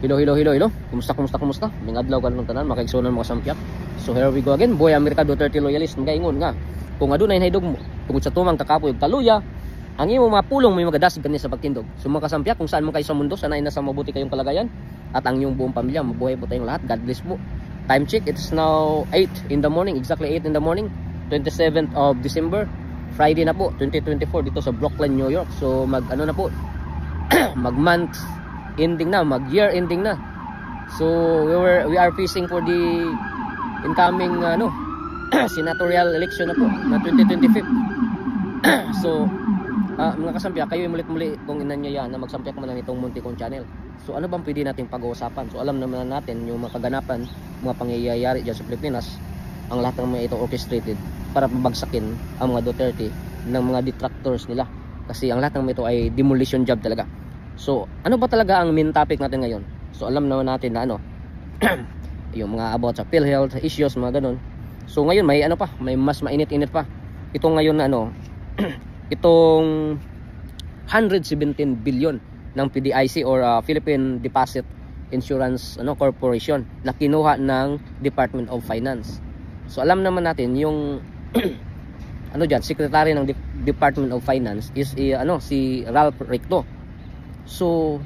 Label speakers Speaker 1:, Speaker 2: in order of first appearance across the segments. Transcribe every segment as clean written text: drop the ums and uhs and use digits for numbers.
Speaker 1: Hello, hello, hello, hello. Kumusta? May adlaw ka ng tanan, makaigsunan mga sampyak. So here we go again, boy America Duterte loyalist. Mga ingon nga, kung adunay naidog mo, tungod sa tumang kakapoy ug kaluya, ang imo mga pulong may magadasig kani sa pagtindog. So mga kasampyak, kung saan mo kayo sa mundo, sanay na sa mabuti kayong kalagayan at ang iyong buong pamilya, mabuhay po tayong lahat. God bless po. Time check, it's now 8 in the morning, exactly 8 in the morning, 27th of December, Friday na po, 2024 dito sa Brooklyn, New York. So mag ano na po, mag month ending na, mag year ending na. So we are facing for the incoming senatorial election na po na 2025. So mga kasampyak, kayo mulit-muli kung inanyaya na magsampyak man itong Muntikong channel. So ano bang pwede nating pag-uusapan? So alam naman natin yung mga kaganapan, mga pangyayari dyan sa Pilipinas, ang lahat ng mga ito orchestrated para pabagsakin ang mga Duterte ng mga detractors nila. Kasi ang lahat ng mga ito ay demolition job talaga. So ano ba talaga ang main topic natin ngayon? So alam naman natin na yung mga about sa PhilHealth issues, mga ganun. So ngayon may may mas mainit-init pa. Itong ngayon na itong 117 billion ng PDIC or Philippine Deposit Insurance Corporation na kinuha ng Department of Finance. So alam naman natin yung secretary ng Department of Finance is si Ralph Recto. So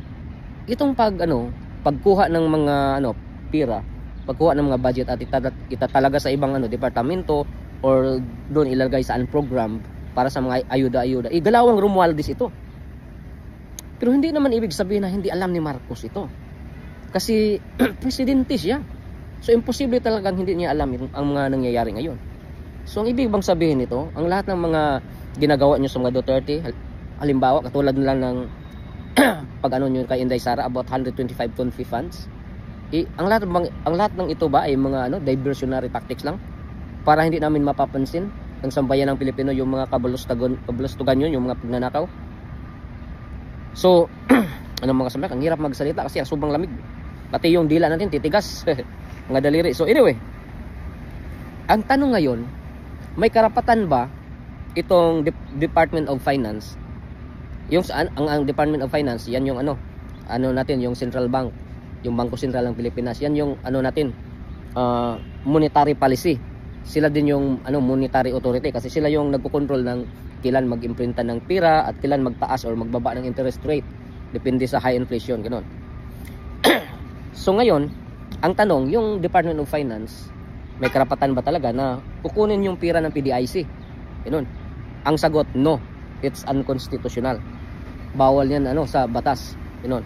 Speaker 1: itong pagkuha ng mga pira, pagkuha ng mga budget at itatalaga sa ibang departamento or doon ilagay sa program para sa mga ayuda-ayuda. Igalawang Romualdez ito. Pero hindi naman ibig sabihin na hindi alam ni Marcos ito. Kasi presidente siya. So imposible talagang hindi niya alam ang mga nangyayari ngayon. So ang ibig bang sabihin nito, ang lahat ng mga ginagawa niyo sa mga Duterte, halimbawa katulad nila ng pag nyo kay Inday Sara about 125 ton fee funds, ang lahat ng ito ba ay mga diversionary tactics lang para hindi namin mapapansin ng sambayan ng Pilipino yung mga kabulustugan yun, yung mga pagnanakaw. So mga kasampyak, ang hirap magsalita kasi ang sobrang lamig, pati yung dila natin titigas mga daliri. So anyway, ang tanong ngayon, may karapatan ba itong Department of Finance, yung ang Department of Finance, yan yung natin, yung Central Bank, yung Bangko Sentral ng Pilipinas, yan yung monetary policy. Sila din yung monetary authority kasi sila yung nagko-control ng kailan mag-imprinta ng pira at kailan magtaas or magbaba ng interest rate depende sa high inflation, ganoon. So ngayon, ang tanong, yung Department of Finance, may karapatan ba talaga na kukunin yung pira ng PDIC? Ganoon. Ang sagot, no. It's unconstitutional. Bawal yan sa batas. Ganoon.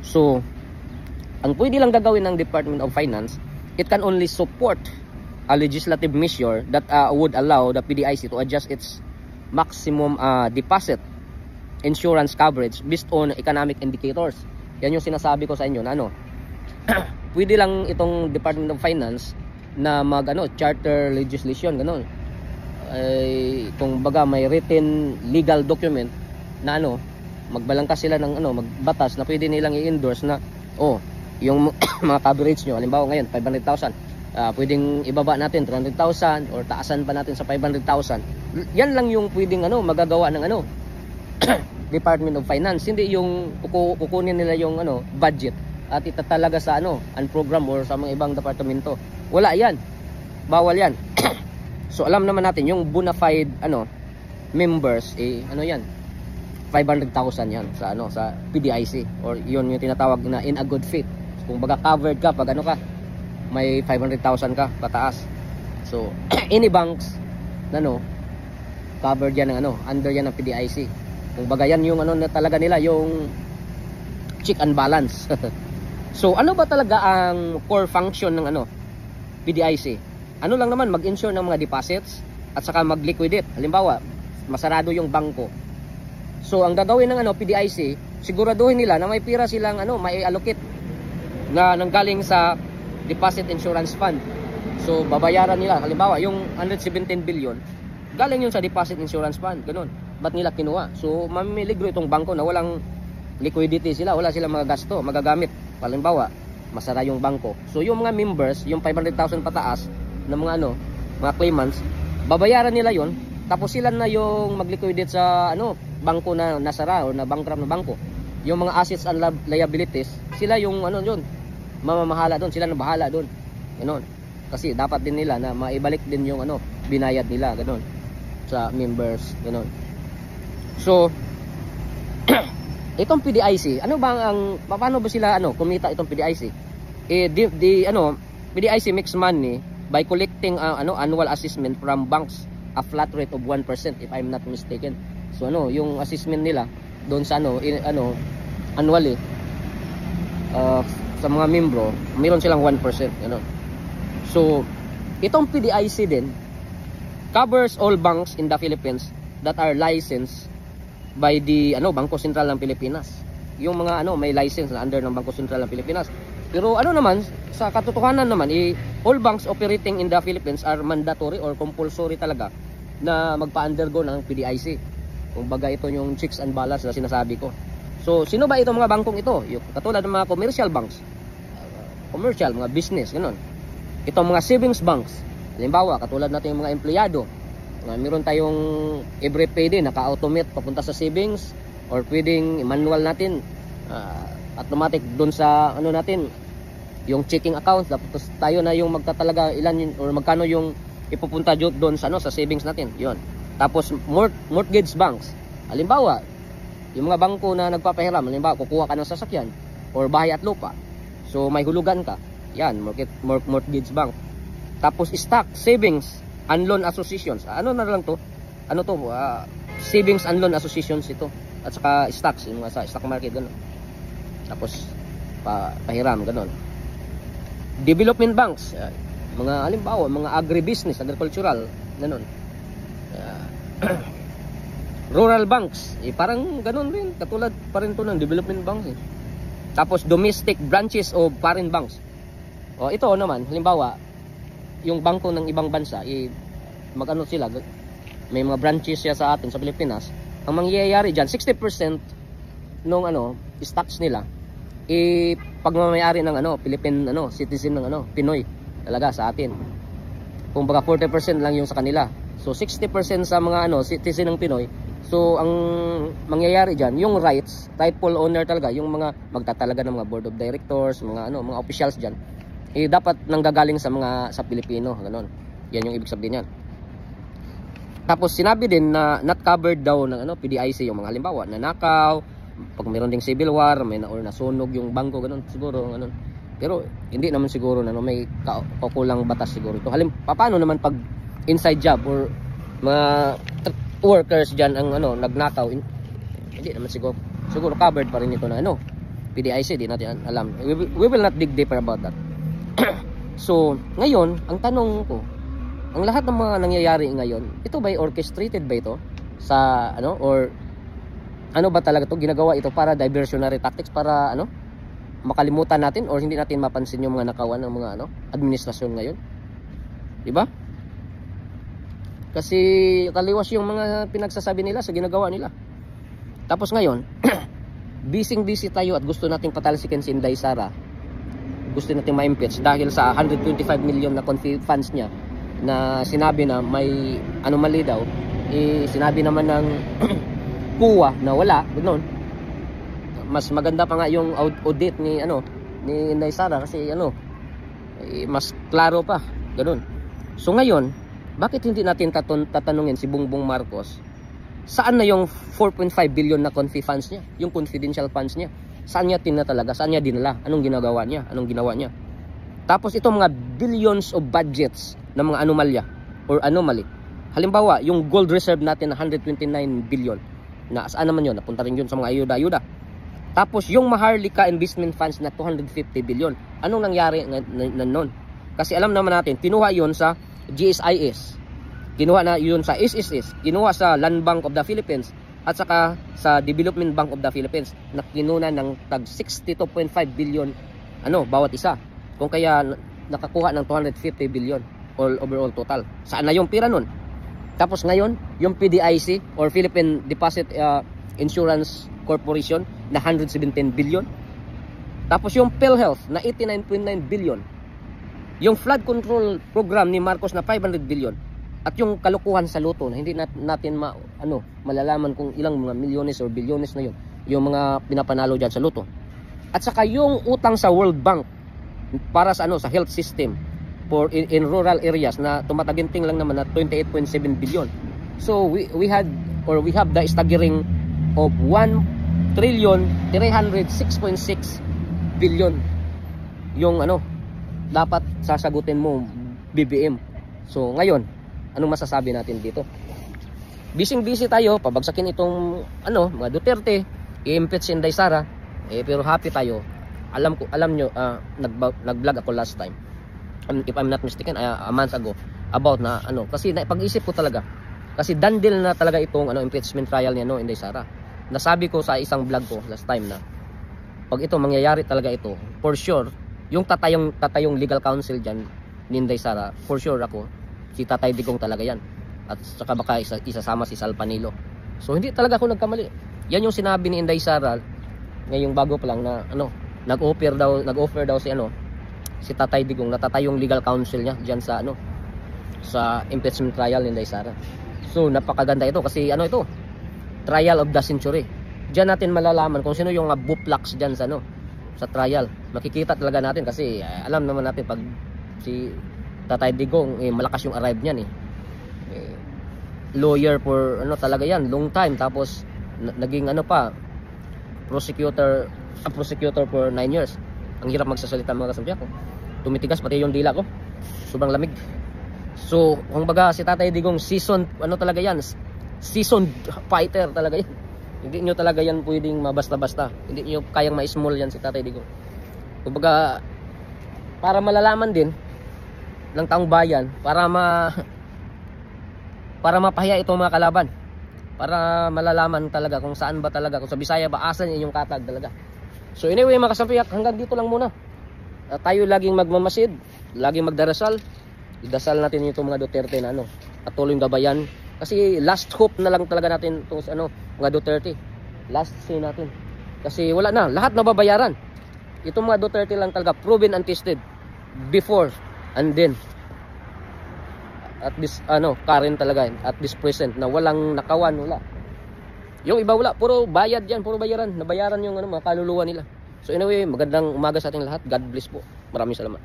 Speaker 1: So ang pwede lang gagawin ng Department of Finance, it can only support a legislative measure that would allow the PDIC to adjust its maximum deposit insurance coverage based on economic indicators. Yan yung sinasabi ko sa inyo na pwede lang itong Department of Finance na charter legislation, gano'n. Kung baga may written legal document na magbalangkas sila ng magbatas na pwede nilang i-endorse na yung mga coverage nyo, halimbawa ngayon 500,000, pwedeng ibaba natin 300,000 or taasan pa natin sa 500,000. Yan lang yung pwedeng magagawa ng Department of Finance. Hindi yung kukunin nila yung budget at itatalaga sa ang program or sa mga ibang departamento. Wala yan. Bawal yan. So alam naman natin yung bona fide members yan, 500,000 yan sa sa PDIC, or yun yung tinatawag na in a good faith. Kung baga covered ka pag may 500,000 ka pataas. So any banks na covered yan ng under yan ng PDIC. Kung baga yan yung na talaga nila, yung check and balance. So ano ba talaga ang core function ng PDIC? Ano lang naman, mag-insure ng mga deposits at saka mag-liquidate. Halimbawa, masarado yung bangko. So ang gagawin ng PDIC, siguraduhin nila na may pira silang may allocate na nanggaling sa Deposit Insurance Fund. So babayaran nila, halimbawa yung 117 billion galing yun sa Deposit Insurance Fund, ganun. Ba't nila kinuha? So mamiligro itong bangko na walang liquidity sila, wala silang mga gasto, magagamit. Halimbawa, masara yung bangko. So yung mga members, yung 500,000 pataas na mga claimants, babayaran nila yon, tapos sila na yung mag-liquidate sa bangko na nasara o na bankrupt na bangko. Yung mga assets and liabilities, sila yung ano yun, mamamahala doon, sila na bahala doon. Ganon. Kasi dapat din nila na maibalik din yung ano, binayad nila, ganon, sa members, ganon. So, itong PDIC, ano bang ang paano ba sila ano kumita itong PDIC? PDIC makes money by collecting annual assessment from banks, a flat rate of 1% if I'm not mistaken. So yung assessment nila doon sa annually sa mga membro, mayroon silang 1%, So itong PDIC din covers all banks in the Philippines that are licensed by the Bangko Sentral ng Pilipinas. Yung mga may license na under ng Bangko Sentral ng Pilipinas. Pero naman sa katotohanan naman all banks operating in the Philippines are mandatory or compulsory talaga na magpa-undergo ng PDIC. Kumbaga ito yung checks and balance na sinasabi ko. So sino ba itong mga bangkong ito? Yung katulad ng mga commercial banks, commercial, mga business, ganun. Itong mga savings banks, halimbawa katulad natin yung mga empleyado, meron tayong every payday naka-automate papunta sa savings, or pwedeng manual natin automatic doon sa natin yung checking account, tapos tayo na yung magtatalaga ilan or magkano yung ipupunta doon sa sa savings natin, yon. Tapos mortgage banks, halimbawa yung mga bangko na nagpapahiram, halimbawa kukuha ka ng sasakyan or bahay at lupa, so may hulugan ka, yan, mortgage bank. Tapos stock, savings and loan associations, savings and loan associations ito, at saka stocks, yung mga sa stock market, gano'n. Tapos pahiram, gano'n. Development banks, mga halimbawa mga agribusiness, agricultural, gano'n. Rural banks, parang gano'n rin, katulad pa rin to ng development banks. Tapos domestic branches of foreign banks, ito naman, halimbawa yung bangko ng ibang bansa, sila, may mga branches siya sa atin sa Pilipinas. Ang mangyayari dyan, 60% nung stocks nila pagmamayari ng Philippine citizen ng Pinoy talaga sa atin. Kumbaga 40% lang yung sa kanila. So 60% sa mga citizen ng Pinoy. So ang mangyayari diyan, yung rightful owner talaga, yung mga magtatalaga ng mga board of directors, mga mga officials diyan, dapat nanggagaling sa Pilipino, ganoon. Yan yung ibig sabihin niyan. Tapos sinabi din na not covered daw ng PDIC yung mga halimbawa nanakaw, pag mayroon ding civil war, or nasunog yung bangko, ganun siguro, ganun. Pero hindi naman siguro na may kukulang batas siguro ito. Paano naman pag inside job or mga workers diyan ang nagnakaw, hindi naman siguro covered pa rin ito na PDIC, di natin alam. We will not dig deeper about that. So ngayon ang tanong ko, ang lahat ng mga nangyayari ngayon, ito ba orchestrated ba ito sa or ba talaga to ginagawa ito para diversionary tactics, para makalimutan natin or hindi natin mapansin yung mga nakawan ng mga administrasyon ngayon, di ba? Kasi kaliwas yung mga pinagsasabi nila sa ginagawa nila. Tapos ngayon busy tayo at gusto nating patalsikin si Inday Sara, gusto nating ma-impeach dahil sa 125 million na confi funds niya na sinabi na may anomaly daw. Sinabi naman ng kuwa na wala, ganoon. Mas maganda pa nga yung audit ni Inday Sara kasi mas klaro pa, ganoon. So ngayon, bakit hindi natin tatanungin si Bongbong Marcos, saan na yung 4.5 billion na confi funds niya, yung confidential funds niya? Saan niya tinatalaga? Saan niya dinala? Anong ginagawa niya? Anong ginawa niya? Tapos itong mga billions of budgets ng mga anomalya or anomaly. Halimbawa, yung gold reserve natin na 129 billion. Na saan naman yun? Napunta rin yun sa mga ayuda-ayuda. Tapos yung Maharlika Investment Funds na 250 billion. Anong nangyari nun? Kasi alam naman natin, kinuha yun sa GSIS. Kinuha na yun sa SSS. Kinuha sa Land Bank of the Philippines. At saka sa Development Bank of the Philippines na kinuna ng tag 62.5 billion bawat isa. Kung kaya nakakuha ng 250 billion all overall total. Saan na yung pira nun? Tapos ngayon, yung PDIC or Philippine Deposit Insurance Corporation na 117 billion. Tapos yung PhilHealth na 89.9 billion. Yung flood control program ni Marcos na 500 billion. At yung kalukuhan sa loto na hindi natin malalaman kung ilang mga milyones or bilyones na yun yung mga pinapanalo dyan sa loto. At saka yung utang sa World Bank para sa sa health system for in rural areas na tumataginting lang naman na 28.7 billion. So we have the staggering of 1,306.6 billion yung dapat sasagutin mo BBM. So ngayon, anong masasabi natin dito? Busy tayo pabagsakin itong mga Duterte, i-impeach si Inday Sara, pero happy tayo. Alam nyo, nag-vlog ako last time, if I'm not mistaken, a month ago, about na kasi pag-isip ko talaga, kasi done deal na talaga itong impeachment trial niya Inday Sara. Nasabi ko sa isang vlog ko last time na pag ito mangyayari talaga ito, for sure yung tatayong legal counsel diyan ni Inday Sara, for sure ako si Tatay Digong talaga yan, at saka baka isasama si Sal Panilo. So hindi talaga ako nagkamali. Yan yung sinabi ni Inday Sara ngayong bago pa lang na nag-offer daw si Tatay Digong na tatayong legal counsel niya diyan sa sa impeachment trial ni Inday Sara. So napakaganda ito kasi ito, trial of the century. Diyan natin malalaman kung sino yung buplaks diyan sa trial. Makikita talaga natin kasi alam naman natin pag si Tatay Digong malakas yung arrive niyan lawyer for talaga yan, long time, tapos naging prosecutor for 9 years. Ang hirap magsasalita mga kasampiya ko. Tumitigas pati yung dila ko. Sobrang lamig. So, kung baga si Tatay Digong seasoned talaga yan. Seasoned fighter talaga yan. Hindi nyo talaga yan pwedeng mabasta-basta. Hindi nyo kayang ma-small yan si Tatay Digong. Kung baga, para malalaman din ng taong bayan, para mapahiya itong mga kalaban. Para malalaman talaga kung saan ba talaga, kung sa Bisaya ba, asan yung katag talaga. So anyway mga kasampiyak, hanggang dito lang muna. Tayo laging magmamasid, laging magdarasal. Idasal natin itong mga Duterte na patuloy yung gabayan. Kasi last hope na lang talaga natin itong mga Duterte. Last say natin. Kasi wala na, lahat nababayaran. Itong mga Duterte lang talaga, proven and tested. Before and then. At this current talaga, at this present na walang nakawan, wala. Yung iba wala, puro bayad yan, puro bayaran, nabayaran yung mga kaluluwa nila. So anyway, magandang umaga sa ating lahat. God bless po. Maraming salamat.